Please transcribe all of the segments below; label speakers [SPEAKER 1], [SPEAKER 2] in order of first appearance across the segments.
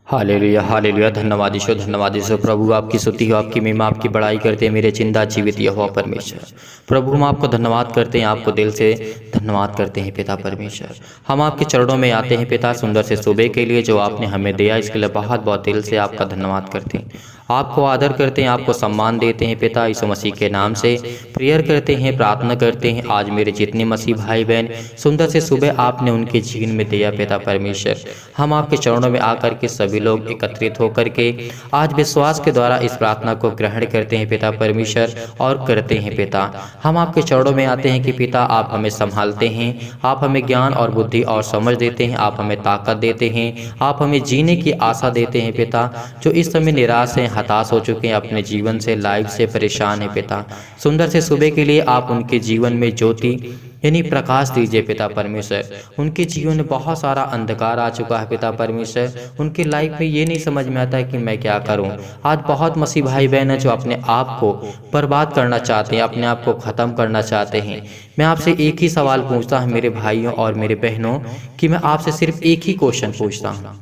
[SPEAKER 1] Hallelujah hallelujah. धन्यवाद ईश्वर, धन्यवाद ईश्वर। प्रभु आपकी स्तुति हो, आपकी महिमा, आपकी बड़ाई करते हैं मेरे जिंदा जीवित यहोवा परमेश्वर। प्रभु हम आपको धन्यवाद करते हैं, आपको दिल से धन्यवाद करते हैं पिता परमेश्वर। हम आपके चरणों में आते हैं पिता, सुंदर से सुबह के लिए जो आपने हमें दिया, इसके लिए बहुत बहुत दिल से आपका धन्यवाद करते हैं। आपको आदर करते हैं, आपको सम्मान देते हैं पिता यीशु मसीह के नाम से प्रेयर करते हैं, प्रार्थना करते हैं। आज मेरे जितने मसीह भाई बहन सुंदर से सुबह आपने उनके जीवन में दिया पिता परमेश्वर, हम आपके चरणों में आकर के सभी लोग एकत्रित होकर के आज विश्वास के द्वारा इस प्रार्थना को ग्रहण करते हैं पिता परमेश्वर और करते हैं पिता। हम आपके चरणों में आते हैं कि पिता आप हमें संभालते हैं, आप हमें ज्ञान और बुद्धि और समझ देते हैं, आप हमें ताकत देते हैं, आप हमें जीने की आशा देते हैं पिता। जो इस समय निराश हैं, हताश हो चुके हैं, अपने जीवन से लाइफ से परेशान है पिता, सुंदर से सुबह के लिए आप उनके जीवन में ज्योति यानी प्रकाश दीजिए पिता परमेश्वर। उनके जीवन में बहुत सारा अंधकार आ चुका है पिता परमेश्वर, उनके लाइफ में ये नहीं समझ में आता है कि मैं क्या करूं। आज बहुत मसीह भाई बहन है जो अपने आप को बर्बाद करना चाहते हैं, अपने आप को ख़त्म करना चाहते हैं। मैं आपसे एक ही सवाल पूछता हूँ मेरे भाइयों और मेरे बहनों, कि मैं आपसे सिर्फ एक ही क्वेश्चन पूछता हूँ।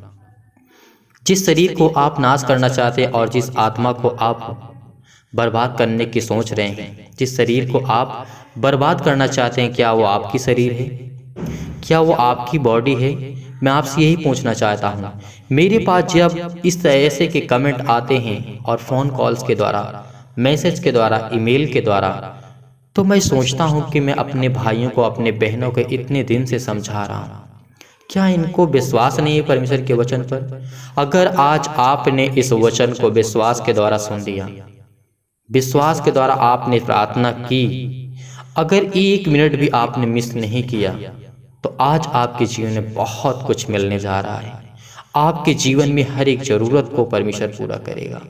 [SPEAKER 1] जिस शरीर को आप नाश करना चाहते हैं और जिस आत्मा को आप बर्बाद करने की सोच रहे हैं, जिस शरीर को आप बर्बाद करना चाहते हैं, क्या वो आपकी शरीर है? क्या वो आपकी बॉडी है? मैं आपसे यही पूछना चाहता हूँ। मेरे पास जब इस तरह से के कमेंट आते हैं और फ़ोन कॉल्स के द्वारा, मैसेज के द्वारा, ईमेल के द्वारा, तो मैं सोचता हूँ कि मैं अपने भाइयों को, अपने बहनों को इतने दिन से समझा रहा हूँ, क्या इनको विश्वास नहीं है परमेश्वर के वचन पर? अगर आज आपने इस वचन को विश्वास के द्वारा सुन लिया, विश्वास के द्वारा आपने प्रार्थना की, अगर एक मिनट भी आपने मिस नहीं किया, तो आज आपके जीवन में बहुत कुछ मिलने जा रहा है। आपके जीवन में हर एक ज़रूरत को परमेश्वर पूरा करेगा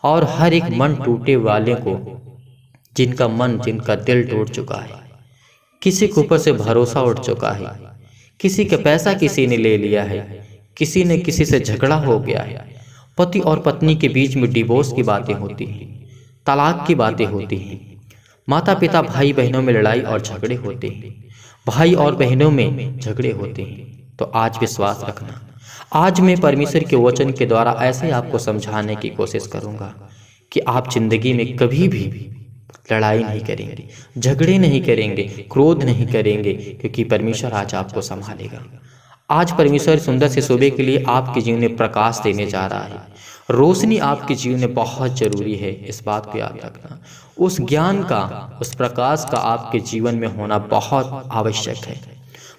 [SPEAKER 1] और हर एक मन टूटे वाले को, जिनका मन, जिनका दिल टूट चुका है, किसी के ऊपर से भरोसा उठ चुका है, किसी का पैसा किसी ने ले लिया है, किसी ने किसी से झगड़ा हो गया है, पति और पत्नी के बीच में डिवोर्स की बातें होती हैं, तलाक की बातें होती हैं, माता पिता भाई बहनों में लड़ाई और झगड़े होते हैं, भाई और बहनों में झगड़े होते हैं। तो आज विश्वास रखना, आज मैं परमेश्वर के वचन के द्वारा ऐसे आपको समझाने की कोशिश करूंगा कि आप जिंदगी में कभी भी लड़ाई नहीं करेंगे, झगड़े नहीं करेंगे, क्रोध नहीं करेंगे, क्योंकि परमेश्वर आज आपको संभालेगा। आज परमेश्वर सुंदर से सुबह के लिए आपके जीवन में प्रकाश देने जा रहा है। रोशनी आपके जीवन में बहुत जरूरी है, इस बात को याद रखना। उस ज्ञान का, उस प्रकाश का आपके जीवन में होना बहुत आवश्यक है,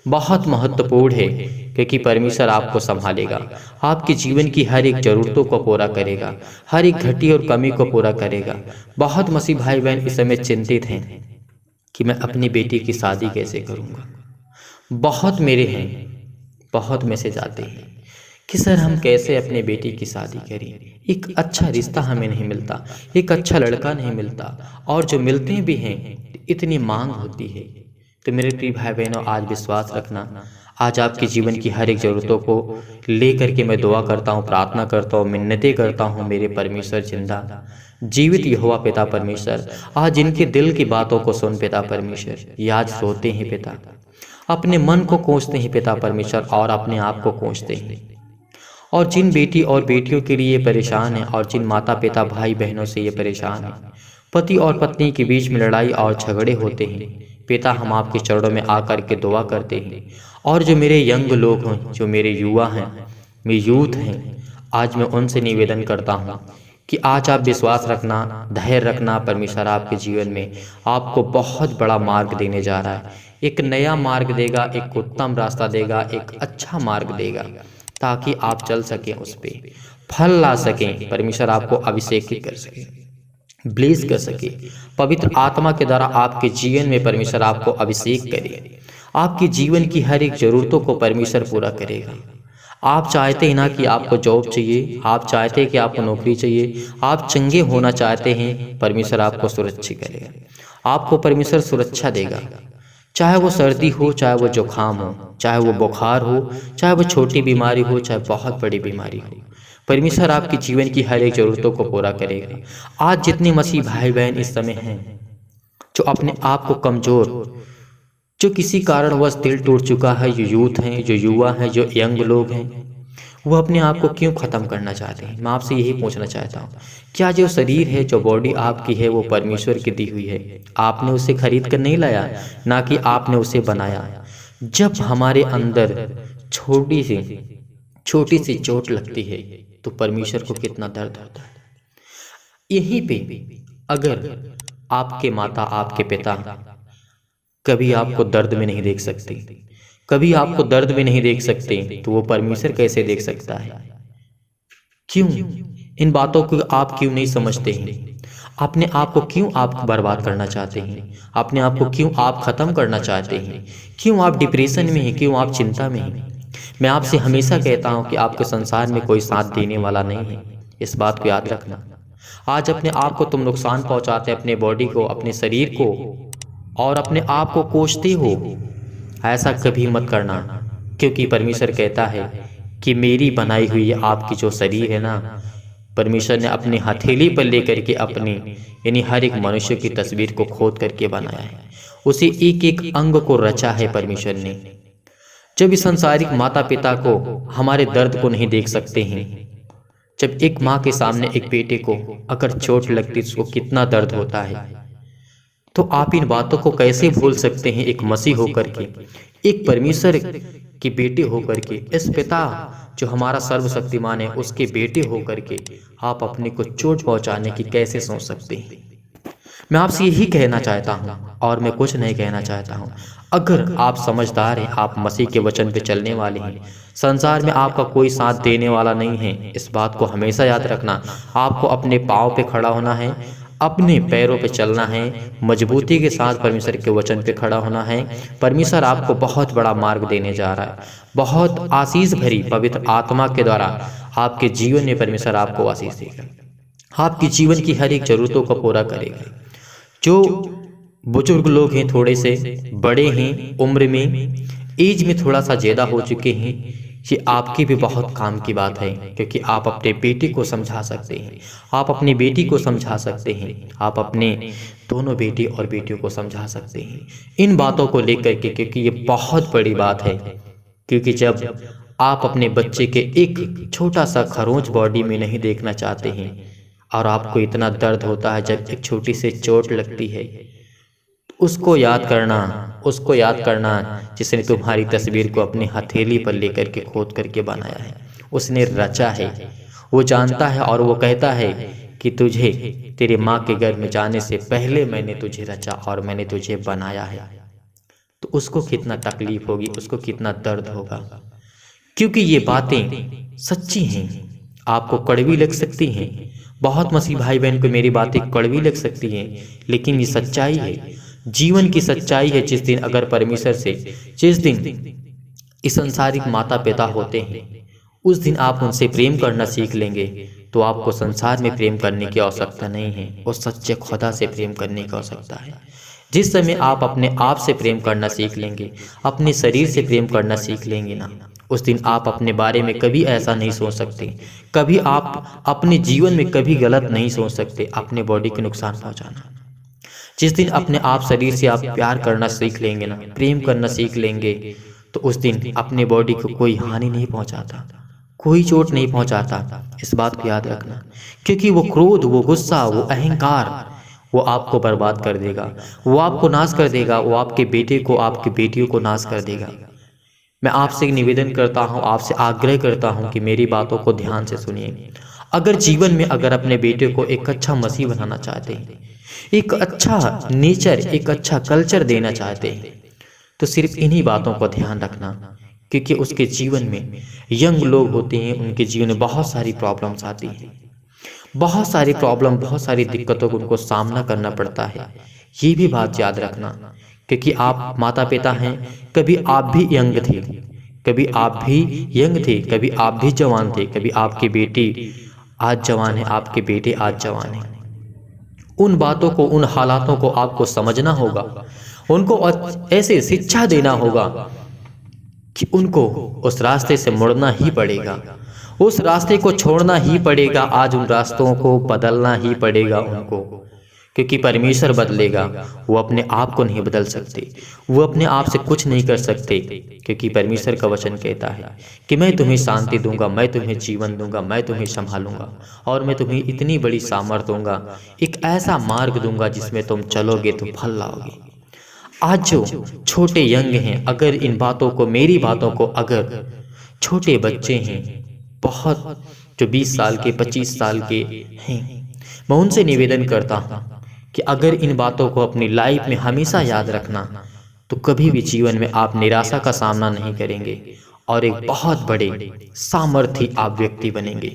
[SPEAKER 1] बहुत महत्वपूर्ण है, क्योंकि परमेश्वर आपको संभालेगा, आपके जीवन की हर एक ज़रूरतों को पूरा करेगा, हर एक घटी और कमी को पूरा करेगा। बहुत मसीह भाई बहन इस समय चिंतित हैं कि मैं अपनी बेटी की शादी कैसे करूँगा। बहुत मेरे हैं, बहुत मैसेज आते हैं कि सर हम कैसे अपने बेटी की शादी करें, एक अच्छा रिश्ता हमें नहीं मिलता, एक अच्छा लड़का नहीं मिलता, और जो मिलते भी हैं इतनी मांग होती है। तो मेरे प्रिय भाई बहनों, आज विश्वास रखना, आज आपके जीवन की हर एक ज़रूरतों को ले करके मैं दुआ करता हूँ, प्रार्थना करता हूँ, मिन्नतें करता हूँ मेरे परमेश्वर जिंदा जीवित यहोवा पिता परमेश्वर। आज इनके दिल की बातों को सुन पिता परमेश्वर, ये आज रोते हैं पिता, अपने मन को कोसते हैं पिता परमेश्वर और अपने आप को कोसते हैं। और जिन बेटी और बेटियों के लिए ये परेशान है, और जिन माता पिता भाई बहनों से ये परेशान है, पति और पत्नी के बीच में लड़ाई और झगड़े होते हैं, पिता हम आपके चरणों में आकर के दुआ करते हैं। और जो मेरे यंग लोग हैं, जो मेरे युवा हैं, मेरे यूथ हैं, आज मैं उनसे निवेदन करता हूँ कि आज आप विश्वास रखना, धैर्य रखना। परमेश्वर आपके जीवन में आपको बहुत बड़ा मार्ग देने जा रहा है, एक नया मार्ग देगा, एक उत्तम रास्ता देगा, एक अच्छा मार्ग देगा, ताकि आप चल सकें, उस पर फल ला सकें। परमेश्वर आपको अभिषेक कर सके, ब्लेस कर सके, पवित्र आत्मा के द्वारा आपके जीवन में परमेश्वर आपको अभिषेक करे, आपके जीवन की हर एक ज़रूरतों को परमेश्वर पूरा करेगा। आप चाहते हैं ना कि आपको जॉब चाहिए, आप चाहते हैं कि आपको नौकरी चाहिए, आप चंगे होना चाहते हैं, परमेश्वर आपको सुरक्षित करेगा, आपको परमेश्वर सुरक्षा देगा। चाहे वो सर्दी हो, चाहे वो जुकाम हो, चाहे वो बुखार हो, चाहे वो छोटी बीमारी हो, चाहे बहुत बड़ी बीमारी हो, परमेश्वर आपके जीवन की हर एक ज़रूरतों को पूरा करेगा। आज जितने मसीह भाई बहन इस समय हैं जो अपने आप को कमज़ोर, जो किसी कारणवश दिल टूट चुका है, जो यूथ हैं, जो युवा हैं, जो यंग लोग हैं, वो अपने आप को क्यों ख़त्म करना चाहते हैं? मैं आपसे यही पूछना चाहता हूँ, क्या जो शरीर है, जो बॉडी आपकी है, वो परमेश्वर की दी हुई है? आपने उसे खरीद कर नहीं लाया, ना कि आपने उसे बनाया। जब हमारे अंदर छोटी सी चोट लगती है तो परमेश्वर को कितना दर्द होता है। यहीं पे अगर आपके माता, आपके पिता कभी आपको दर्द में नहीं देख सकते, कभी आपको दर्द में नहीं देख सकते, तो वो परमेश्वर कैसे देख सकता है? क्यों? इन बातों को आप क्यों नहीं समझते हैं? अपने आप को क्यों आप बर्बाद करना चाहते हैं? अपने आप को क्यों आप ख़त्म करना चाहते हैं? क्यों आप डिप्रेशन में हैं? क्यों आप चिंता में हैं? मैं आपसे हमेशा कहता हूं कि आपके संसार में कोई साथ देने वाला नहीं है। इस बात को याद रखना। आज अपने आप को तुम नुकसान पहुंचाते, अपने बॉडी को, अपने शरीर को, और अपने आप को कोसते हो। ऐसा कभी मत करना, क्योंकि परमेश्वर कहता है कि मेरी बनाई हुई आपकी जो शरीर है ना, परमेश्वर ने अपनी हथेली पर लेकर के अपनी यानी हर एक मनुष्य की तस्वीर को खोद करके बनाया है। उसे एक एक अंग को रचा है परमेश्वर ने। जब इस संसारिक माता पिता को हमारे दर्द को नहीं देख सकते हैं, जब एक माँ के सामने एक बेटे को अगर चोट लगती तो उसको कितना दर्द होता है, तो आप इन बातों को कैसे भूल सकते हैं? एक मसीह होकर के, एक परमेश्वर के बेटे होकर के, इस पिता जो हमारा सर्वशक्तिमान है उसके बेटे होकर के आप अपने को चोट पहुंचाने की कैसे सोच सकते हैं? मैं आपसे यही कहना चाहता हूं और मैं कुछ नहीं कहना चाहता हूं। अगर आप समझदार हैं, आप मसीह के वचन पे चलने वाले हैं, संसार में आपका कोई साथ देने वाला नहीं है। इस बात को हमेशा याद रखना। आपको अपने पाँव पे खड़ा होना है, अपने पैरों पे चलना है, मजबूती के साथ परमेश्वर के वचन पे खड़ा होना है। परमेश्वर आपको बहुत बड़ा मार्ग देने जा रहा है। बहुत आशीष भरी पवित्र आत्मा के द्वारा आपके जीवन में परमेश्वर आपको आशीष देगा, आपके जीवन की हर एक जरूरतों को पूरा करेगा। जो बुजुर्ग लोग हैं, थोड़े से बड़े हैं उम्र में, एज में थोड़ा सा ज़्यादा हो चुके हैं, ये आपकी भी बहुत काम की बात है, क्योंकि आप अपने बेटे को समझा सकते हैं, आप अपनी बेटी को समझा सकते हैं, आप अपने दोनों बेटे और बेटियों को समझा सकते हैं इन बातों को लेकर के, क्योंकि ये बहुत बड़ी बात है। क्योंकि जब आप अपने बच्चे के एक छोटा सा खरोंच बॉडी में नहीं देखना चाहते हैं और आपको इतना दर्द होता है जब एक छोटी सी चोट लगती है, उसको याद करना जिसने तुम्हारी तस्वीर को अपनी हथेली पर लेकर के खोद करके बनाया है, उसने रचा है, वो जानता है और वो कहता है कि तुझे तेरे माँ के गर्भ में जाने से पहले मैंने तुझे रचा और मैंने तुझे बनाया है। तो उसको कितना तकलीफ होगी, उसको कितना दर्द होगा, क्योंकि ये बातें सच्ची हैं। आपको कड़वी लग सकती हैं, बहुत मसीह भाई बहन को मेरी बातें कड़वी लग सकती हैं, लेकिन ये सच्चाई है, जीवन की सच्चाई है। जिस दिन अगर परमेश्वर से, जिस दिन इस संसारिक माता पिता होते हैं, उस दिन आप उनसे प्रेम करना सीख लेंगे, तो आपको संसार में प्रेम करने की आवश्यकता नहीं है, उस सच्चे खुदा से प्रेम करने की आवश्यकता है। जिस समय आप अपने आप से प्रेम करना सीख लेंगे, अपने शरीर से प्रेम करना सीख लेंगे ना, उस दिन आप अपने बारे में कभी ऐसा नहीं सोच सकते, कभी आप अपने जीवन में कभी गलत नहीं सोच सकते अपने बॉडी को नुकसान पहुंचाना। जिस दिन अपने आप शरीर से आप प्यार करना सीख लेंगे ना, प्रेम करना सीख लेंगे, तो उस दिन अपने बॉडी को कोई हानि नहीं पहुंचाता, कोई चोट नहीं पहुंचाता। इस बात को याद रखना, क्योंकि वो क्रोध, वो गुस्सा, वो अहंकार, वो आपको बर्बाद कर देगा, वो आपको नाश कर देगा, वो आपके बेटे को, आपकी बेटियों को नाश कर देगा। मैं आपसे निवेदन करता हूँ, आपसे आग्रह करता हूँ कि मेरी बातों को ध्यान से सुनिए। अगर जीवन में अगर अपने बेटे को एक अच्छा मसीह बनाना चाहते हैं, एक अच्छा नेचर, एक अच्छा कल्चर देना चाहते हैं, तो सिर्फ इन्हीं बातों को ध्यान रखना, क्योंकि उसके जीवन में यंग लोग होते हैं, उनके जीवन में बहुत सारी प्रॉब्लम्स आती हैं, बहुत सारी प्रॉब्लम, बहुत सारी दिक्कतों को उनको सामना करना पड़ता है। ये भी बात याद रखना, क्योंकि आप माता पिता हैं, कभी आप भी यंग थे, कभी आप भी यंग थे, कभी आप भी जवान थे, कभी आपकी बेटी आज जवान है, आपके बेटे आज जवान हैं। उन बातों को, उन हालातों को आपको समझना होगा, उनको ऐसे शिक्षा देना होगा कि उनको उस रास्ते से मुड़ना ही पड़ेगा, उस रास्ते को छोड़ना ही पड़ेगा, आज उन रास्तों को बदलना ही पड़ेगा उनको, क्योंकि परमेश्वर बदलेगा, वो अपने आप को नहीं बदल सकते, वो अपने आप से कुछ नहीं कर सकते। क्योंकि परमेश्वर का वचन कहता है कि मैं तुम्हें शांति दूंगा, मैं तुम्हें जीवन दूंगा, मैं तुम्हें संभालूंगा और मैं तुम्हें इतनी बड़ी सामर्थ दूंगा, एक ऐसा मार्ग दूंगा जिसमें तुम चलोगे तो फल लाओगे। आज जो छोटे यंग हैं, अगर इन बातों को, मेरी बातों को, अगर छोटे बच्चे हैं बहुत, जो 20 साल के 25 साल के हैं, मैं उनसे निवेदन करता हूँ कि अगर इन बातों को अपनी लाइफ में हमेशा याद रखना तो कभी भी जीवन में आप निराशा का सामना नहीं करेंगे और एक बहुत बड़े सामर्थी आप व्यक्ति बनेंगे।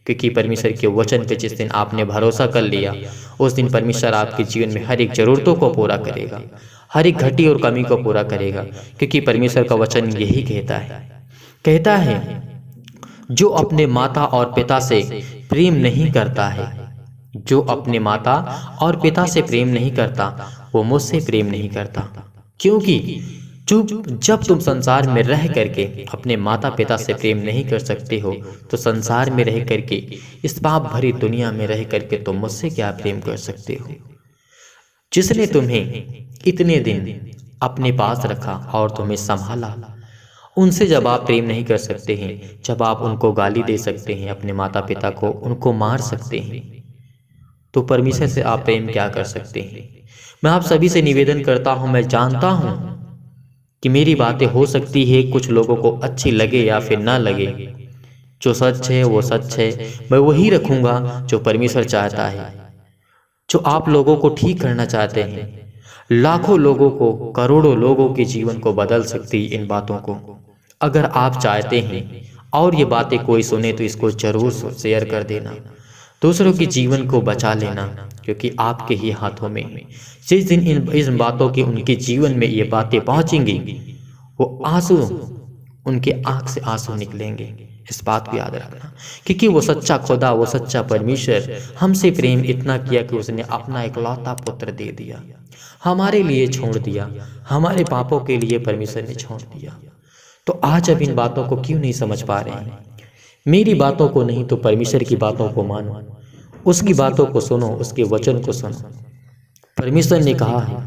[SPEAKER 1] क्योंकि परमेश्वर के वचन पे जिस दिन आपने भरोसा कर लिया, उस दिन परमेश्वर आपके जीवन में हर एक जरूरतों को पूरा करेगा, हर एक घटी और कमी को पूरा करेगा। क्योंकि परमेश्वर का वचन यही कहता है जो अपने माता और पिता से प्रेम नहीं करता है, जो अपने माता और पिता से प्रेम नहीं करता, वो मुझसे प्रेम नहीं करता। क्योंकि जब तुम संसार में रह करके अपने माता पिता से प्रेम नहीं कर सकते हो, तो संसार में रह करके, इस पाप भरी दुनिया में रह करके तुम मुझसे क्या प्रेम कर सकते हो। जिसने तुम्हें इतने दिन अपने पास रखा और तुम्हें संभाला, उनसे जब आप प्रेम नहीं कर सकते हैं, जब आप उनको गाली दे सकते हैं, अपने माता पिता को उनको मार सकते हैं, तो परमेश्वर से आप प्रेम क्या कर सकते हैं। मैं आप सभी से निवेदन करता हूं, मैं जानता हूं कि मेरी बातें हो सकती है कुछ लोगों को अच्छी लगे या फिर ना लगे। जो सच है वो सच है, मैं वही रखूंगा जो परमेश्वर चाहता है। जो आप लोगों को ठीक करना चाहते हैं, लाखों लोगों को, करोड़ों लोगों के जीवन को बदल सकती इन बातों को, अगर आप चाहते हैं और ये बातें कोई सुने तो इसको जरूर शेयर कर देना, दूसरों के जीवन को बचा लेना, क्योंकि आपके ही हाथों में है। जिस दिन इन बातों के उनके जीवन में ये बातें पहुंचेंगी, वो आंसू, उनके आंख से आंसू निकलेंगे। इस बात को याद रखना, क्योंकि वो सच्चा खुदा, वो सच्चा परमेश्वर हमसे प्रेम इतना किया कि उसने अपना इकलौता पुत्र दे दिया, हमारे लिए छोड़ दिया, हमारे पापों के लिए परमेश्वर ने छोड़ दिया। तो आज अब इन बातों को क्यों नहीं समझ पा रहे हैं। मेरी बातों को नहीं तो परमेश्वर की बातों को मानो, उसकी बातों को सुनो, उसके वचन को सुनो। परमेश्वर ने कहा है,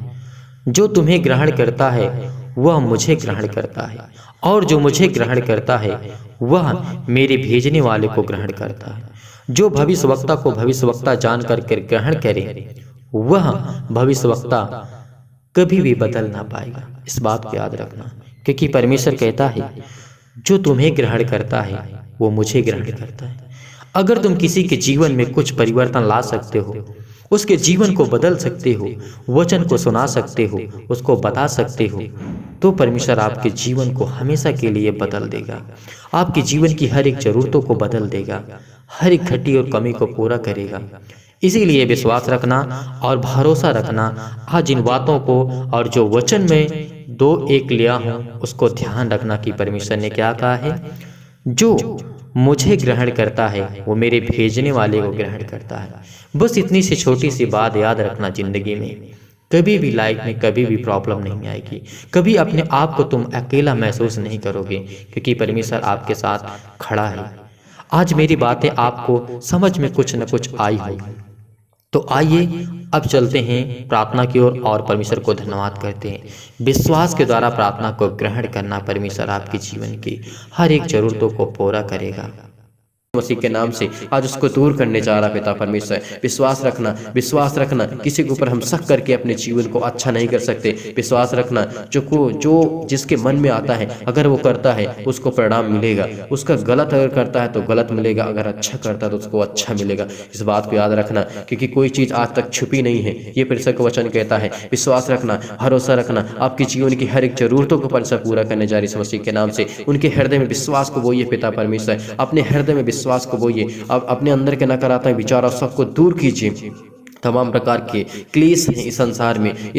[SPEAKER 1] जो तुम्हें ग्रहण करता है वह मुझे ग्रहण करता है, और जो मुझे ग्रहण करता है वह मेरे भेजने वाले को ग्रहण करता है। जो भविष्यवक्ता को भविष्यवक्ता जान करके ग्रहण करे, वह भविष्यवक्ता कभी भी बदल ना पाएगा। इस बात को याद रखना, क्योंकि परमेश्वर कहता है जो तुम्हें ग्रहण करता है वो मुझे ग्रहण करता है। अगर तुम किसी के जीवन में कुछ परिवर्तन ला सकते हो, उसके जीवन को बदल सकते हो, वचन को सुना सकते हो, उसको बता सकते हो, तो परमेश्वर आपके जीवन को हमेशा के लिए बदल देगा। आपके जीवन की हर एक जरूरतों को बदल देगा, हर एक घटी और कमी को पूरा करेगा। इसीलिए विश्वास रखना और भरोसा रखना आज इन बातों को, और जो वचन में 2-1 लिया हूँ उसको ध्यान रखना कि परमेश्वर ने क्या कहा है। जो मुझे ग्रहण करता है वो मेरे भेजने वाले को ग्रहण करता है। बस इतनी सी छोटी सी बात याद रखना, जिंदगी में कभी भी, लाइफ में कभी भी प्रॉब्लम नहीं आएगी, कभी अपने आप को तुम अकेला महसूस नहीं करोगे, क्योंकि परमेश्वर आपके साथ खड़ा है। आज मेरी बातें आपको समझ में कुछ न कुछ आई होगी, तो आइए अब चलते हैं प्रार्थना की ओर और परमेश्वर को धन्यवाद करते हैं। विश्वास के द्वारा प्रार्थना को ग्रहण करना, परमेश्वर आपके जीवन की हर एक जरूरतों को पूरा करेगा। मसीह के नाम से आज उसको दूर करने जा रहा पिता परमेश्वर। विश्वास रखना, किसी के ऊपर हम शक करके अपने जीवन को अच्छा नहीं कर सकते। विश्वास रखना, जो जिसके मन में आता है अगर वो करता है उसको परिणाम मिलेगा। उसका गलत अगर करता है तो गलत मिलेगा, अगर अच्छा करता है तो उसको अच्छा मिलेगा। इस बात को याद रखना, क्योंकि कोई चीज आज तक छुपी नहीं है, ये परमेश्वर का वचन कहता है। विश्वास रखना, भरोसा रखना, आपके जीवन की हर एक जरूरतों को परमेश्वर पूरा करने जा रही है मसीह के नाम से। उनके हृदय में विश्वास को बोइए पिता परमेश्वर, अपने हृदय में विश्वास को बोइए। अब अपने अंदर के नकारात्मक विचार और सबको दूर कीजिए। तमाम प्रकार के क्लेश हैं इस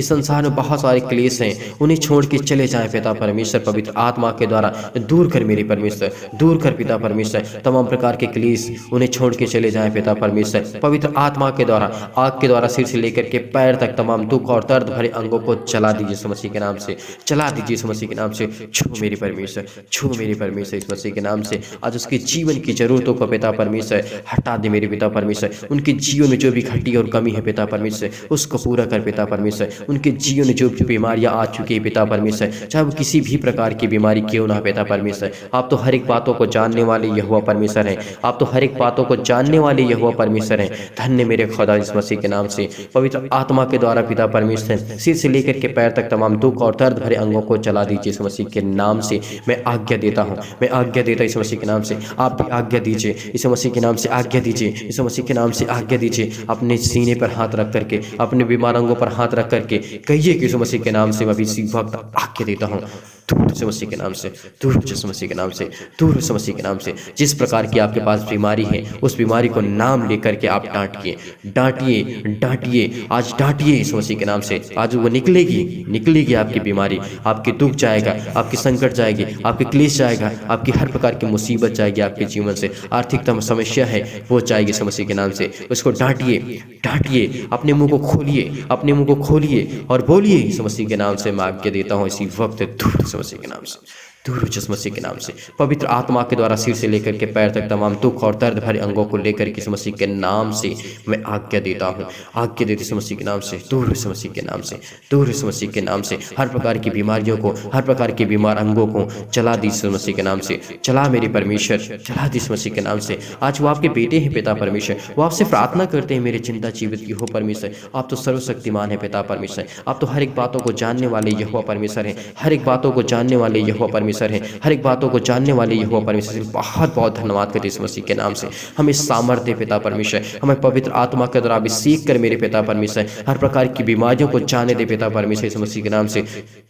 [SPEAKER 1] संसार में बहुत सारे क्लेश हैं, उन्हें छोड़ के चले जाएं पिता परमेश्वर। पवित्र आत्मा के द्वारा दूर कर मेरे परमेश्वर, दूर कर पिता परमेश्वर। तमाम प्रकार के क्लेश उन्हें छोड़ के चले जाएं पिता परमेश्वर। पवित्र आत्मा के द्वारा, आग के द्वारा सिर से लेकर के पैर तक तमाम दुख और दर्द भरे अंगों को चला दीजिए मसीह के नाम से, चला दीजिए मसीह के नाम से। छू मेरे परमेश्वर, छू मेरे परमेश्वर इस मसीह के नाम से। आज उसके जीवन की जरूरतों को पिता परमेश्वर हटा दे मेरे पिता परमेश्वर। उनके जीवन में जो भी घटी और कमी
[SPEAKER 2] कमी है पिता परमेश्वर, उसको पूरा कर पिता परमेश्वर। उनके जीवन में जो भी बीमारियां आ चुकी है पिता परमेश्वर, चाहे वो किसी भी प्रकार की बीमारी क्यों ना पिता परमेश्वर, आप तो हर एक बातों को जानने वाले यहोवा परमेश्वर हैं। आप तो हर एक बातों को जानने वाले यहोवा परमेश्वर हैं। धन्य मेरे खुदा इस मसीह के नाम से, पवित्र आत्मा के द्वारा पिता परमेश्वर सिर से लेकर के पैर तक तमाम दुख और दर्द भरे अंगों को चला दीजिए इस मसीह के नाम से। मैं आज्ञा देता हूँ, मैं आज्ञा देता इस मसीह के नाम से। आप भी आज्ञा दीजिए इस मसीह के नाम से, आज्ञा दीजिए इस मसीह के नाम से, आज्ञा दीजिए। अपने सीने पर हाथ रख करके, अपने बीमार अंगों पर हाथ रख करके कहिए कि इस मसीह के नाम से मैं भी इसी वक्त आज्ञा देता हूँ, दूर से मसीह के नाम से, दूर से मसीह के नाम से, दूर से मसीह के नाम से। जिस प्रकार की आपके पास बीमारी है, उस बीमारी को नाम लेकर के आप डांटिए, डांटिए, डांटिए, आज डांटिए इस मसीह के नाम से। आज वो निकलेगी, निकलेगी आपकी बीमारी, आपके दुख जाएगा, आपकी संकट जाएगी, आपके क्लेश जाएगा, आपकी हर प्रकार की मुसीबत जाएगी आपके जीवन से। आर्थिक समस्या है वो जाएगी इस मसीह के नाम से। उसको डांटिए, डांटिए, अपने मुंह को खोलिए, अपने मुंह को खोलिए और बोलिए इस मसीह के नाम से मैं आज्ञा देता हूँ इसी वक्त, दूर से मसीह के नाम से, दूर जिस मसीह के नाम से। पवित्र आत्मा के द्वारा सिर से लेकर के पैर तक तमाम दुख और दर्द भरे अंगों को लेकर के इस मसीह के नाम से मैं आज्ञा देता हूँ, आज्ञा देती इस मसीह के नाम से, दूर इस मसीह के नाम से, दूर इस मसीह के नाम से। हर प्रकार की बीमारियों को, हर प्रकार के बीमार अंगों को चला दी इस मसीह के नाम से। चला मेरे परमेश्वर, चला दी इस मसीह के नाम से। आज वो आपके बेटे हैं पिता परमेश्वर, वो आपसे प्रार्थना करते हैं मेरे चिंता जीवित की हो परमेश्वर। आप तो सर्वशक्तिमान है पिता परमेश्वर, आप तो हर एक बातों को जानने वाले यहोवा परमेश्वर हैं, हर एक बातों को जानने वाले यहोवा परमेश्वर है, हर एक बातों को जानने वाले यहोवा परमेश्वर से बहुत बहुत धन्यवाद करते इस मसीह के नाम से। हमें सामर्थ्य पिता परमेश्वर, हमें पवित्र आत्मा के द्वारा अभिषेक कर मेरे पिता परमेश्वर, हर प्रकार की बीमारियों को जाने दे पिता परमेश्वर इस मसीह के नाम से।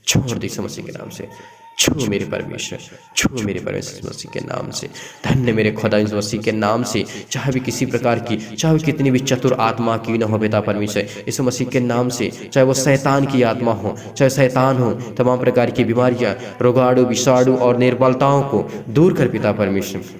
[SPEAKER 2] छोड़ दे इस मसीह के नाम से, छू मेरे परमेश्वर, छू मेरे परमेश्वर इस मसीह के नाम से। धन्य मेरे खुदा इस मसीह के नाम से। चाहे भी किसी प्रकार की, चाहे कितनी भी चतुर आत्मा की न हो पिता परमेश्वर, इस मसीह के नाम से, चाहे वो शैतान की आत्मा हो, चाहे शैतान हो, तमाम प्रकार की बीमारियां, रोगाणु, विषाणु और निर्बलताओं को दूर कर पिता परमेश्वर।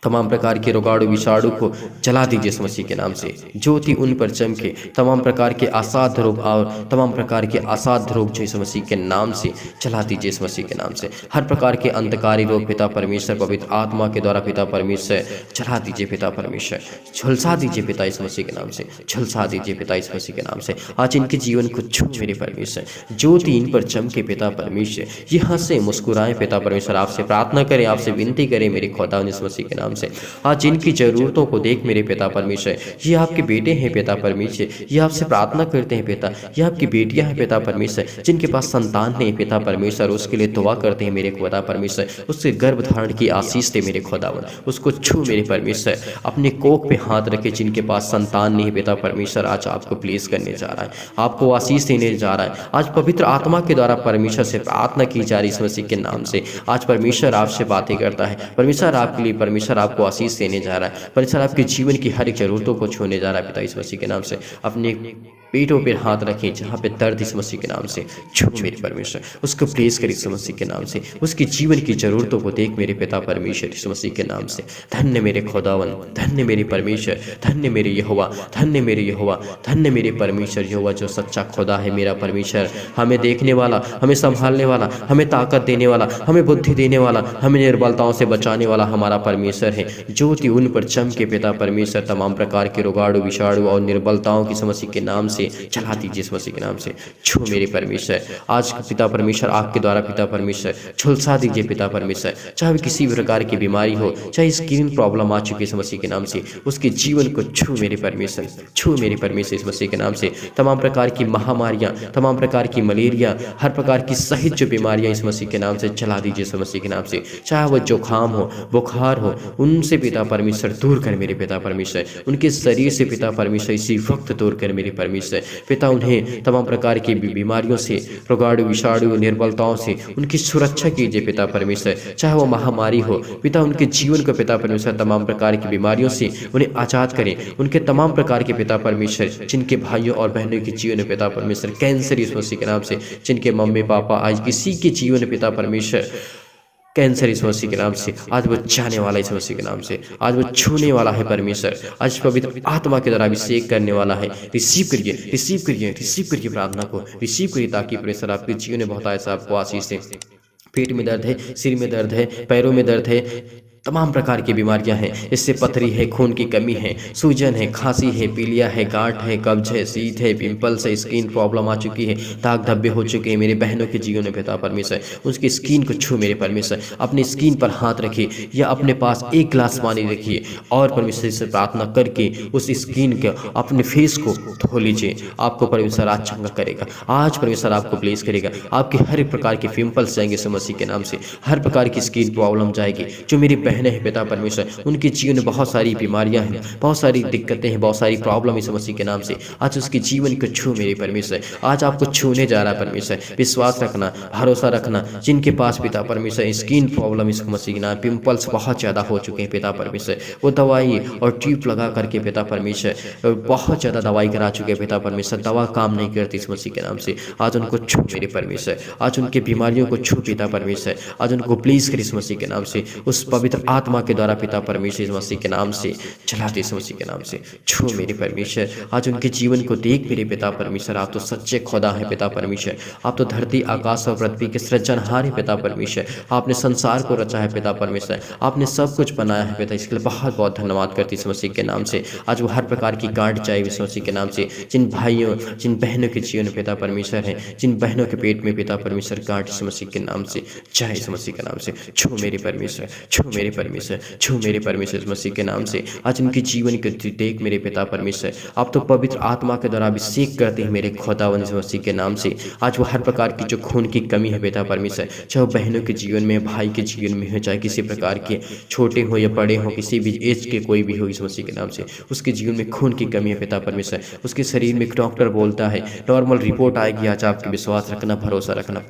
[SPEAKER 2] तमाम प्रकार के रोगाणु विषाणु को जला दीजिए इस मसीह के नाम से। ज्योति उन पर चमके, तमाम प्रकार के असाध्य रोग और तमाम प्रकार के असाध्य रोग जो इस मसीह के नाम से जला दीजिए इस मसीह के नाम से। हर प्रकार के अंधकारी रोग पिता परमेश्वर पवित्र आत्मा के द्वारा पिता परमेश्वर जला दीजिए पिता परमेश्वर, झुलसा दीजिए पिता इस मसीह के नाम से, झुलसा दीजिए पिता इस मसीह के नाम से। आज इनके जीवन को छू मेरे परमेश्वर, ज्योति इन पर चमके पिता परमेश्वर, यहाँ से मुस्कुराएं पिता परमेश्वर, आपसे प्रार्थना करें, आपसे विनती करें मेरे खुदा इस मसीह के नाम से। आज इनकी जरूरतों को देख मेरे पिता परमेश्वर, ये आपके बेटे हैं पिता परमेश्वर, ये आपसे प्रार्थना करते हैं पिता, ये आपकी बेटियां हैं पिता परमेश्वर, जिनके पास संतान नहीं पिता परमेश्वर, उसके लिए दुआ करते हैं मेरे खुदा परमेश्वर। उससे गर्भ धारण की आशीष दे मेरे खुदावन, उसको छू मेरे परमेश्वर। अपने कोख पे हाथ रखे जिनके पास संतान नहीं पिता परमेश्वर, आज आपको प्लेस करने जा रहा है, आपको आशीष देने जा रहा है। आज पवित्र आत्मा के द्वारा परमेश्वर से प्रार्थना की जा रही इस मसीह के नाम से। आज परमेश्वर आपसे बातें करता है, परमेश्वर आपके लिए, परमेश्वर आपको आशीष देने जा रहा है, परमेश्वर आपके जीवन की हर एक जरूरतों को छूने जा रहा है पिता इस मसीह के नाम से। अपने पेटों पर हाथ रखें जहाँ पे दर्द इस मसीह के नाम से, छू मेरे परमेश्वर, उसको प्लेस कर इस मसीह के नाम से। उसकी जीवन की जरूरतों को देख मेरे पिता परमेश्वर इस मसीह के नाम से। धन्य मेरे खुदावन, धन्य मेरे परमेश्वर, धन्य मेरे यहोवा, धन्य मेरे यहोवा, धन्य मेरे परमेश्वर यहोवा जो सच्चा खुदा है मेरा परमेश्वर, हमें देखने वाला, हमें संभालने वाला, हमें ताकत देने वाला, हमें बुद्धि देने वाला, हमें निर्बलताओं से बचाने वाला हमारा परमेश्वर है। ज्योति उन पर चमके पिता परमेश्वर, तमाम प्रकार के रोगाणु विषाणु और निर्बलताओं की मसीह के नाम से चला दीजिए इस मसीह के नाम से। छू मेरे परमेश्वर, आज पिता परमेश्वर आपके द्वारा पिता परमेश्वर झुलसा दीजिए पिता परमेश्वर। चाहे किसी भी प्रकार की बीमारी हो, चाहे स्किन प्रॉब्लम आ चुकी है इस मसीह के नाम से, उसके जीवन को छू मेरे परमेश्वर, छू मेरे परमेश्वर इस मसीह के नाम से। तमाम प्रकार की महामारियां, तमाम प्रकार की मलेरिया, हर प्रकार की सहित जो बीमारियां इस मसीह के नाम से चला दीजिए इस मसीह के नाम से। चाहे वो जुकाम हो, बुखार हो, उनसे पिता परमेश्वर दूर कर मेरे पिता परमेश्वर। उनके शरीर से पिता परमेश्वर इसी वक्त दूर कर मेरे परमेश्वर। पिता उन्हें तमाम प्रकार की बीमारियों से, रोगाणु विषाणु निर्बलताओं से उनकी सुरक्षा कीजिए पिता परमेश्वर। चाहे वो महामारी हो पिता, उनके जीवन को पिता परमेश्वर तमाम प्रकार की बीमारियों से उन्हें आजाद करें। उनके तमाम प्रकार के पिता परमेश्वर, जिनके भाइयों और बहनों के जीवन में पिता परमेश्वर कैंसर इस मसीह के नाम से, जिनके मम्मी पापा आज किसी के जीवन में पिता परमेश्वर कैंसर इस मसीह के नाम से, आज वो जाने वाला इस मसीह के नाम से, आज वो छूने वाला है परमेश्वर। आज पवित्र आत्मा के द्वारा अभिषेक करने वाला है। रिसीव करिए, रिसीव करिए, रिसीव करिए प्रार्थना को, रिसीव करिए ताकि परमेश्वर आपके जीवन में बहुत ऐसा आपको आशीष दे। पेट में दर्द है, सिर में दर्द है, पैरों में दर्द है, तमाम प्रकार की बीमारियां हैं, इससे पथरी है, खून की कमी है, सूजन है, खांसी है, पीलिया है, गांठ है, कब्ज है, शीत है, पिंपल्स है, स्किन प्रॉब्लम आ चुकी है, दाग धब्बे हो चुके हैं मेरे बहनों के जीवन में पिता परमेश्वर, उसकी स्किन को छू मेरे परमेश्वर, अपनी स्किन पर हाथ रखिए या अपने पास एक गिलास पानी रखिए और परमेश्वर से प्रार्थना करके उस स्किन के अपने फेस को धो लीजिए। आपको परमेश्वर आज चंगा करेगा, आज परमेश्वर आपको ब्लेस करेगा, आपके हर एक प्रकार के पिंपल्स जाएंगे यीशु मसीह के नाम से, हर प्रकार की स्किन प्रॉब्लम जाएगी। जो मेरी बहनें हैं पिता परमेश्वर, उनके जीवन में बहुत सारी बीमारियां हैं, बहुत सारी दिक्कतें हैं, बहुत सारी प्रॉब्लम यीशु मसीह के नाम से, आज उसके जीवन को छू मेरे परमेश्वर, आज आपको छूने जा रहा है परमेश्वर। विश्वास रखना, भरोसा रखना, जिनके पास पिता परमेश्वर स्किन प्रॉब्लम यीशु मसीह के नाम, पिंपल्स बहुत ज़्यादा हो चुके हैं पिता परमेश्वर, वो दवाई और ट्यूब लगा करके पिता परमेश्वर बहुत ज़्यादा दवाई करा चुके हैं पिता परमेश्वर, दवा काम नहीं करती यीशु मसीह के नाम से, आज उनको छू मेरे परमेश्वर, आज उनके बीमारियों को छू पिता परमेश्वर, आज उनको प्लीज कर यीशु मसीह के नाम से, उस पवित्र आत्मा के द्वारा पिता परमेश्वर यीशु मसीह के नाम से चलाते यीशु मसीह के नाम से छू मेरे परमेश्वर, आज उनके जीवन को देख मेरे पिता परमेश्वर, आप तो सच्चे खुदा है पिता परमेश्वर, आप तो धरती आकाश और पृथ्वी के सृजनहार है पिता परमेश्वर, आपने संसार को रचा है पिता परमेश्वर, आपने सब कुछ बनाया है पिता, इसके लिए बहुत बहुत धन्यवाद करती यीशु मसीह के नाम से। आज वो हर प्रकार की गांठ जाए यीशु मसीह के नाम से, जिन भाइयों जिन बहनों के जीवन में पिता परमेश्वर है, जिन बहनों के पेट में पिता परमेश्वर गांठ यीशु मसीह के नाम से जाए यीशु मसीह के नाम से, छू मेरे परमेश्वर, छू मेरे परमेश्वर, छू मेरे परमेश्वर यीशु मसीह के नाम से, आज उनके जीवन को देख मेरे पिता परमेश्वर, आप तो पवित्र आत्मा के द्वारा अभिषेक करते हैं मेरे खुदावंद यीशु मसीह के नाम से, आज वो हर प्रकार की जो खून की कमी है पिता परमेश्वर, चाहे बहनों के जीवन में, भाई के जीवन में हो, चाहे किसी प्रकार के छोटे हो या बड़े हो, किसी भी एज के कोई भी हो यीशु मसीह के नाम से, उसके जीवन में खून की कमी है पिता परमेश्वर, उसके शरीर में डॉक्टर बोलता है नॉर्मल रिपोर्ट आएगी, आज आपके विश्वास रखना, भरोसा रखना,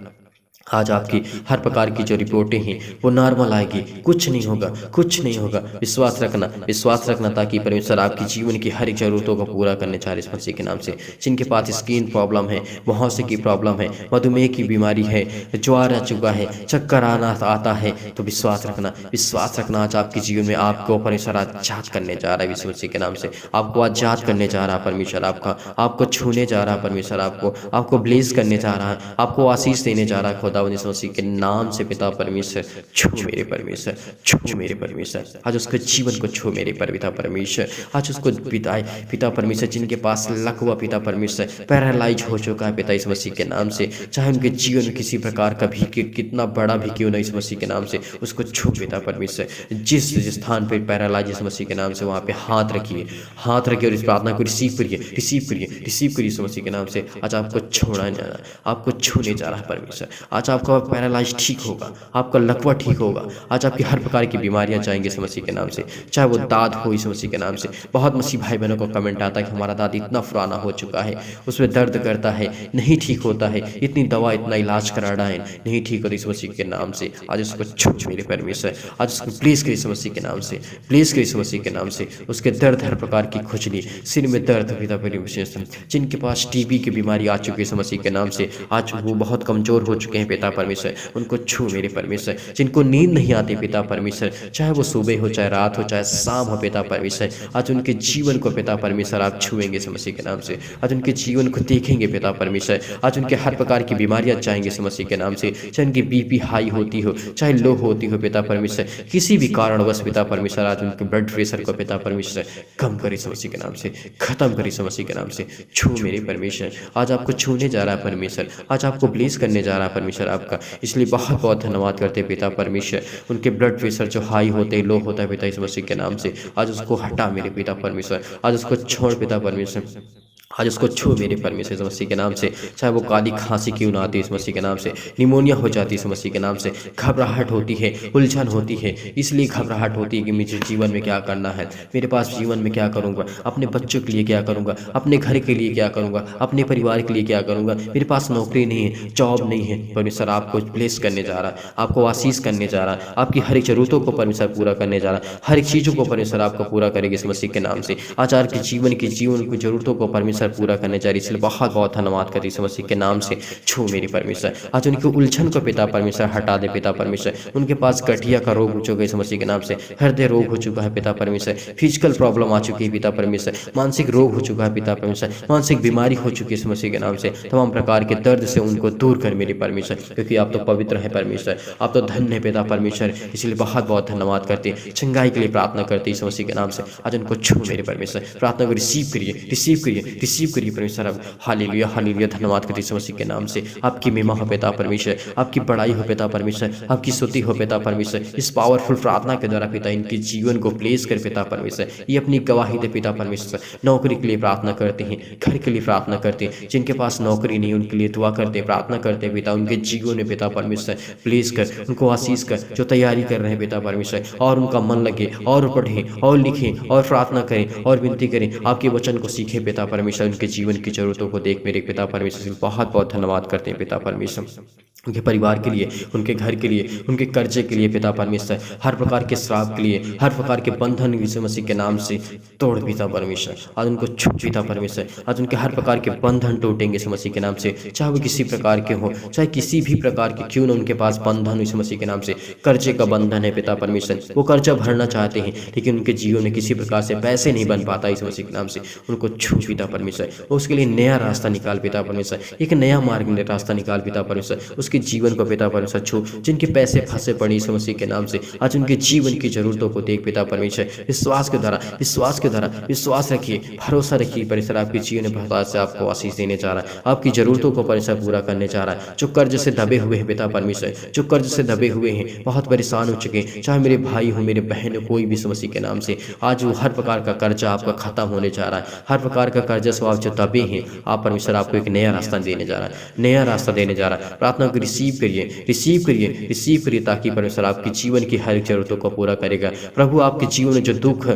[SPEAKER 2] आज आपकी हर प्रकार की जो रिपोर्टें हैं वो नॉर्मल आएगी, कुछ नहीं होगा, कुछ नहीं होगा, विश्वास रखना, विश्वास रखना, ताकि परमेश्वर आपकी जीवन की हर एक ज़रूरतों को पूरा करने चाह रहे इस मसीह के नाम से। जिनके पास स्किन प्रॉब्लम है, मुहासे की प्रॉब्लम है, मधुमेह की बीमारी है, ज्वार आ चुका है, चक्कर आना आता है, तो विश्वास रखना, विश्वास रखना, आज आपके जीवन में आपको परमेश्वर आज जाँच करने जा रहा है इस मसीह के नाम से, आपको आज जाँच करने जा रहा है परमेश्वर, आपको छूने जा रहा है परमेश्वर, आपको ब्लेस करने जा रहा है, आपको आशीष देने जा रहा है खुदा यीशु मसीह के नाम से पिता परमेश्वर, छू मेरे परमेश्वर, छू मेरे परमेश्वर, आज उसके जीवन को छू मेरे पिता परमेश्वर, आज उसको बिताए पिता परमेश्वर, जिनके पास लकवा पिता परमेश्वर पैरालाइज हो चुका है पिता यीशु मसीह के नाम से, चाहे उनके जीवन में किसी प्रकार का भी कितना बड़ा भी क्यों नहीं यीशु मसीह के नाम से, उसको छू पिता परमेश्वर, जिस स्थान पर पैरालाइज यीशु मसीह के नाम से वहाँ पे हाथ रखिए, हाथ रखिए और इस प्रार्थना को रिसीव करिए, रिसीव करिए, रिसीव करिए यीशु मसीह के नाम से, आज आपको छोड़ने जा रहा है, आपको छूने जा रहा है परमेश्वर, आज आपका पैरालाइज ठीक होगा, आपका लकवा ठीक होगा, आज आपकी हर प्रकार की बीमारियां जाएंगी यीशु मसीह के नाम से, चाहे वो दाद हो यीशु मसीह के नाम से। बहुत मसीह भाई बहनों को कमेंट आता है कि हमारा दाद इतना पुराना हो चुका है, उसमें दर्द करता है, नहीं ठीक होता है, इतनी दवा इतना इलाज करा रहा है, नहीं ठीक होता यीशु मसीह के नाम से, आज उसको छू मेरे परमेश्वर, आज उसको प्लीज कर यीशु मसीह के नाम से, प्लीज कर यीशु मसीह के नाम से, उसके दर्द हर प्रकार की खुजली, सिर में दर्द पिता परमेश्वर, जिनके पास टीबी की बीमारी आ चुकी है यीशु मसीह के नाम से, आज वो बहुत कमजोर हो चुके हैं पिता परमेश्वर, उनको छू मेरे परमेश्वर, जिनको नींद नहीं आती पिता परमेश्वर, चाहे वो सुबह हो, चाहे रात हो, चाहे शाम हो पिता परमेश्वर, आज उनके जीवन को पिता परमेश्वर आप छुएंगे यीशु मसीह के नाम से, आज उनके जीवन को देखेंगे पिता परमेश्वर, आज उनके हर प्रकार की बीमारियां जाएंगे यीशु मसीह के नाम से, चाहे उनकी बीपी हाई होती हो, चाहे लो होती हो पिता परमेश्वर, किसी भी कारणवश पिता परमेश्वर, आज उनके ब्लड प्रेशर को पिता परमेश्वर कम करे यीशु मसीह के नाम से, खत्म करे यीशु मसीह के नाम से, छू मेरे परमेश्वर, आज आपको छूने जा रहा है परमेश्वर, आज आपको ब्लेस करने जा रहा है परमेश्वर आपका, इसलिए बहुत बहुत धन्यवाद करते पिता परमेश्वर, उनके ब्लड प्रेशर जो हाई होते लो होता है पिता यीशु मसीह के नाम से, आज उसको हटा मेरे पिता परमेश्वर, आज उसको छोड़ पिता परमेश्वर, आज उसको छू मेरे परमेश्वर यीशु मसीह के नाम से, चाहे वो काली खांसी क्यों ना आती है इस मसीह के नाम से, निमोनिया हो जाती है इस मसीह के नाम से, घबराहट होती है, उलझन होती है, इसलिए घबराहट होती है कि मुझे जीवन में क्या करना है, मेरे पास जीवन में क्या करूँगा, अपने बच्चों के लिए क्या करूँगा, अपने घर के लिए क्या करूँगा, अपने परिवार के लिए क्या करूँगा, मेरे पास नौकरी नहीं है, जॉब नहीं है, परमेश्वर आपको ब्लेस करने जा रहा है, आपको आशीष करने जा रहा है, आपकी हर एक जरूरतों को परमेश्वर पूरा करने जा रहा है, हर एक चीज़ों को परमेश्वर आपको पूरा करेगी इस मसीह के नाम से, आज आपके जीवन की जरूरतों को परमेश्वर परमेश्वर पूरा करने जा रही है, इसलिए बहुत बहुत धन्यवाद करते यीशु मसीह के नाम से। छू मेरे परमेश्वर, आज उनकी उलझन को पिता परमेश्वर हटा दे पिता परमेश्वर। उनके पास गठिया का रोग हो चुका है यीशु मसीह के नाम से, हृदय रोग हो चुका है पिता परमेश्वर, फिजिकल प्रॉब्लम आ चुकी है पिता परमेश्वर, मानसिक रोग हो चुका है पिता परमेश्वर, मानसिक बीमारी हो चुकी है यीशु मसीह के नाम से। तमाम प्रकार के दर्द से उनको दूर कर मेरे परमेश्वर, क्योंकि आप तो पवित्र है परमेश्वर, आप तो धन्य है पिता परमेश्वर, इसलिए बहुत बहुत धन्यवाद करते हैं। चंगाई के लिए प्रार्थना करते यीशु मसीह के नाम से। आज उनको छू मेरे परमेश्वर, प्रार्थना को रिसीव करिए, रिसीव करिए, रिसीव करिए परमेश्वर। अब हालेलुया हालेलुया, धन्यवाद करते यीशु मसीह के नाम से। आपकी महिमा हो पिता परमेश्वर, आपकी बड़ाई हो पिता परमेश्वर, आपकी स्तुति हो पिता परमेश्वर। इस पावरफुल प्रार्थना के द्वारा पिता इनके जीवन को प्लेस कर पिता परमेश्वर, ये अपनी गवाही दे पिता परमेश्वर। नौकरी के लिए प्रार्थना करते हैं, घर के लिए प्रार्थना करते हैं, जिनके पास नौकरी नहीं उनके लिए दुआ करते हैं, प्रार्थना करते हैं पिता, उनके जीवन में पिता परमेश्वर प्लेस कर, उनको आशीष कर, जो तैयारी कर रहे हैं पिता परमेश्वर, और उनका मन लगे और पढ़ें और लिखें और प्रार्थना करें और विनती करें, आपके वचन को सीखें पिता परमेश्वर। उनके जीवन की जरूरतों को देख मेरे पिता परमेश्वर, बहुत बहुत धन्यवाद करते हैं पिता परमेश्वर। उनके परिवार के लिए, उनके घर के लिए, उनके कर्जे के लिए पिता परमेश्वर, हर प्रकार के श्राप के लिए, हर प्रकार के बंधन यीशु मसीह के नाम से तोड़ पिता परमेश्वर। आज उनको छू पिता परमेश्वर, आज उनके हर प्रकार के बंधन टूटेंगे यीशु मसीह के नाम से, चाहे वो किसी प्रकार के हो, चाहे किसी भी प्रकार के क्यों ना उनके पास बंधन यीशु मसीह के नाम से। कर्जे का बंधन है पिता परमेश्वर, वो कर्जा भरना चाहते हैं लेकिन उनके जीवन में किसी प्रकार से पैसे नहीं बन पाता यीशु मसीह के नाम से। उनको छू पिता परमेश्वर, उसके लिए नया रास्ता निकाल पिता परमेश्वर, एक नया मार्ग रास्ता निकाल पिता परमेश्वर। उसके जीवन को पिता परमेश्वर छू, जिनके पैसे फंसे पड़े यीशु मसीह के नाम से, आज उनके जीवन की जरूरतों को देख पिता परमेश्वर। विश्वास के द्वारा, विश्वास के द्वारा, विश्वास रखिए, भरोसा रखिए परमेश्वर, आपके जीवन में बहुत से आपको आशीष देने जा रहा है, आपकी जरूरतों को परमेश्वर पूरा करने जा रहा है। जो कर्ज से दबे हुए हैं पिता परमेश्वर, जो कर्ज से दबे हुए हैं, बहुत परेशान हो चुके हैं, चाहे मेरे भाई हो, मेरे बहन हो, कोई भी यीशु मसीह के नाम से, आज वो हर प्रकार का कर्जा आपका खत्म होने जा रहा है। हर प्रकार का कर्जा से आप जो दबे हैं, आप परमेश्वर आपको एक नया रास्ता देने जा रहा है, नया रास्ता देने जा रहा है। प्रार्थना को रिसीव करिए, रिसीव करिए, रिसीव करिए, ताकि परमेश्वर आपके जीवन की हर जरूरतों को पूरा करेगा। प्रभु आपके जीवन में जो दुख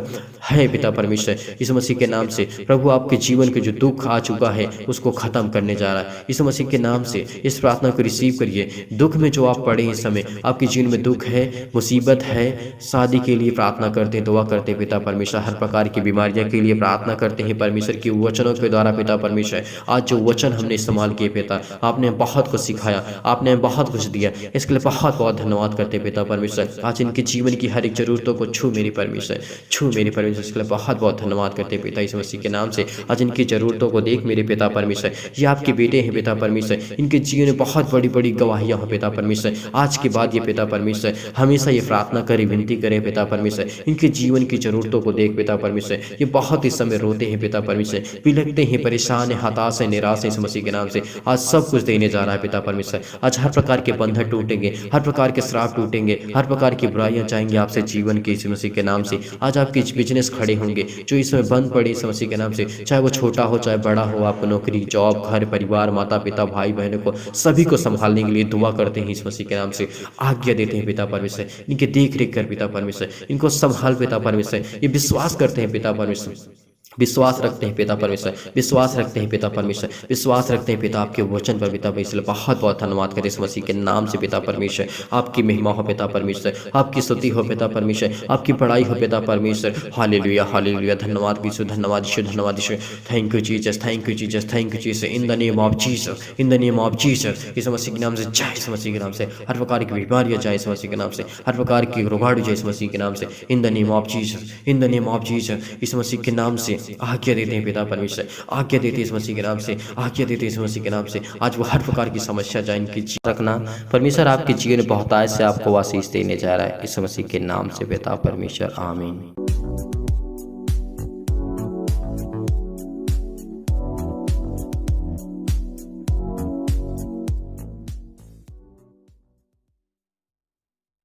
[SPEAKER 2] है पिता परमेश्वर, यीशु मसीह के नाम से, प्रभु आपके जीवन के जो दुख आ चुका है उसको खत्म करने जा रहा है यीशु मसीह के नाम से। इस प्रार्थना को रिसीव करिए। दुख में जो आप पड़े इस समय, आपके जीवन में दुख है, मुसीबत है, शादी के लिए प्रार्थना करते हैं, दुआ करते हैं पिता परमेश्वर, हर प्रकार की बीमारियां के लिए प्रार्थना करते हैं परमेश्वर की वचनों के द्वारा पिता परमेश्वर। आज जो वचन हमने इस्तेमाल किए पिता, आपने बहुत कुछ सिखाया, आपने बहुत कुछ दिया, इसके लिए बहुत बहुत धन्यवाद करते पिता परमेश्वर। आज इनके जीवन की हर एक जरूरतों को छू मेरी परमेश्वर, छू मेरी परमेश्वर, इसके लिए बहुत बहुत धन्यवाद करते पिता यीशु मसीह के नाम से। आज इनकी जरूरतों को देख मेरे पिता परमेश्वर, ये आपके बेटे हैं पिता परमेश्वर, इनके जीवन में बहुत बड़ी बड़ी गवाहियां हो पिता परमेश्वर। आज के बाद ये पिता परमेश्वर हमेशा ये प्रार्थना करे, विनती करे पिता परमेश्वर, इनके जीवन की जरूरतों को देख पिता परमेश्वर। ये बहुत इस समय रोते हैं पिता परमेश्वर, बिलखते हैं, परेशान है, हताश है, निराश है यीशु मसीह के नाम से। आज सब कुछ देने जा रहा है पिता परमेश्वर। आज हर प्रकार के बंधन टूटेंगे, हर प्रकार के श्राप टूटेंगे, हर प्रकार की बुराइयां जाएंगी आपसे जीवन के यीशु मसीह के नाम से। आज आपके बिजनेस खड़े होंगे जो इस समय बंद पड़े यीशु मसीह के नाम से, चाहे वो छोटा हो चाहे बड़ा हो, आपको नौकरी, जॉब, घर, परिवार, माता पिता, भाई बहनों को सभी को संभालने के लिए दुआ करते हैं यीशु मसीह के नाम से। आज्ञा देते हैं पिता परमेश्वर, इनके देख रेख कर पिता परमेश्वर, इनको संभाल पिता परमेश्वर। ये विश्वास करते हैं पिता परमेश्वर, विश्वास रखते हैं पिता परमेश्वर, विश्वास रखते हैं पिता परमेश्वर, विश्वास रखते हैं पिता आपके वचन पर पिता परमेश्वर। बहुत बहुत धन्यवाद करें इस मसीह के नाम से पिता परमेश्वर। आपकी महिमा हो पिता परमेश्वर, आपकी स्तुति हो पिता परमेश्वर, आपकी बड़ाई हो पिता परमेश्वर। हालेलुया हालेलुया, धन्यवाद यीशु, धन्यवाद यीशु, धन्यवाद Yeshu. Thank you Jesus, thank you Jesus, thank you Jesus, in the name of Jesus, in the name of Jesus. इस मसीह के नाम से जय, इस मसीह के नाम से हर प्रकार की बीमारियां जाए इस मसीह के नाम से, हर प्रकार की रोगाड़ू जाए इस मसीह के नाम से, इन the name of Jesus, in the name of Jesus. इस मसीह के नाम से आज्ञा देते हैं पिता परमेश्वर, आज्ञा देते इस मसीह के नाम से, आज्ञा देते इस मसीह के नाम से। आज वो हर प्रकार की समस्या जाए इनकी रखना परमेश्वर, आपके जीवन में बहुतायत से आपको आशीष देने जा रहा है इस मसीह के नाम से पिता परमेश्वर, आमीन।